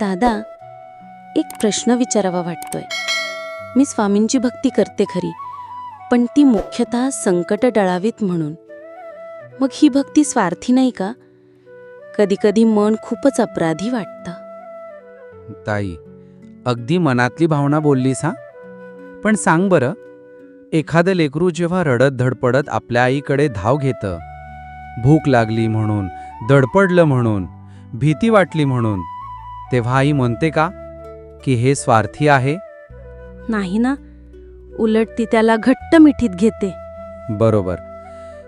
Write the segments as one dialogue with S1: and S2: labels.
S1: दादा, एक प्रश्न विचारावा वाटतोय. मी स्वामींची भक्ती करते खरी, पण ती मुख्यतः संकट टळावीत म्हणून. मग ही भक्ती स्वार्थी नाही का? कधी कधी मन खूपच अपराधी वाटतं.
S2: ताई, अगदी मनातली भावना बोललीस हा. पण सांग बरं, एखादं लेकरू जेव्हा रडत धडपडत आपल्या आईकडे धाव घेतं, भूक लागली म्हणून, धडपडलं म्हणून, भीती वाटली म्हणून, तेव्हा आई म्हणते का की हे स्वार्थी आहे?
S1: नाही ना, उलट ती त्याला घट्ट मिठीत घेते.
S2: बरोबर.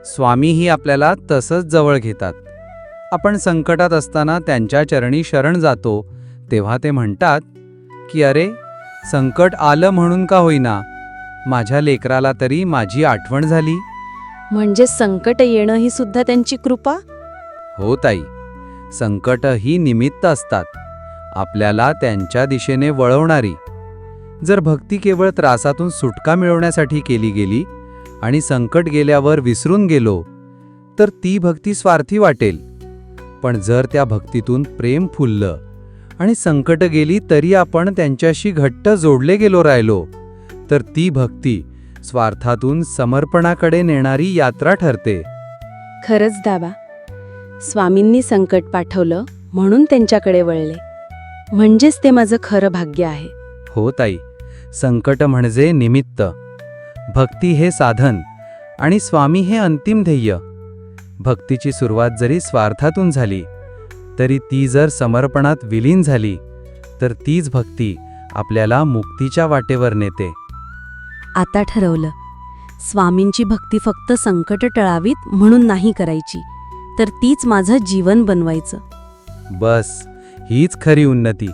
S2: स्वामीही आपल्याला तसंच जवळ घेतात. आपण संकटात असताना त्यांच्या चरणी शरण जातो तेव्हा ते म्हणतात की अरे, संकट आलं म्हणून का होईना, माझ्या लेकराला तरी माझी आठवण झाली.
S1: म्हणजे संकट येणं ही सुद्धा त्यांची कृपा.
S2: हो ताई, संकट ही निमित्त असतात, आपल्याला त्यांच्या दिशेने वळवणारी. जर भक्ती केवळ त्रासातून सुटका मिळवण्यासाठी केली गेली आणि संकट गेल्यावर विसरून गेलो तर ती भक्ती स्वार्थी वाटेल. पण जर त्या भक्तीतून प्रेम फुललं आणि संकट गेली तरी आपण त्यांच्याशी घट्ट जोडले गेलो राहिलो, तर ती भक्ती स्वार्थातून समर्पणाकडे नेणारी यात्रा ठरते.
S1: खरंच दाबा, स्वामींनी संकट पाठवलं म्हणून त्यांच्याकडे वळले, म्हणजेच ते माझं खरं भाग्य आहे.
S2: हो ताई, संकट म्हणजे निमित्त, भक्ती हे साधन आणि स्वामी हे अंतिम ध्येय. भक्तीची सुरुवात जरी स्वार्थातून झाली तरी ती जर समर्पणात विलीन झाली तर तीच भक्ती आपल्याला मुक्तीच्या वाटेवर नेते.
S1: आता ठरवलं, स्वामींची भक्ती फक्त संकट टळावीत म्हणून नाही करायची, तर तीच माझं जीवन बनवायचं.
S2: बस, हीच खरी उन्नती.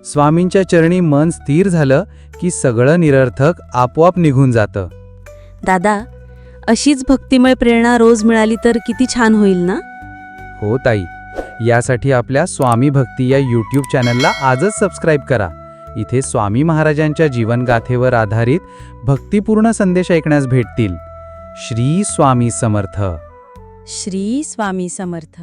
S2: स्वामींच्या चरणी मन स्थिर झालं की सगळं निरर्थक आपोआप निघून जातं.
S1: दादा, अशीच भक्तिमय प्रेरणा रोज मिळाली तर किती छान होईल ना.
S2: हो ताई, यासाठी आपल्या स्वामी भक्ती या यूट्यूब चॅनलला आजच सबस्क्राईब करा. इथे स्वामी महाराजांच्या जीवनगाथेवर आधारित भक्तिपूर्ण संदेश ऐकण्यास भेटतील. श्री स्वामी समर्थ.
S1: श्री स्वामी समर्थ.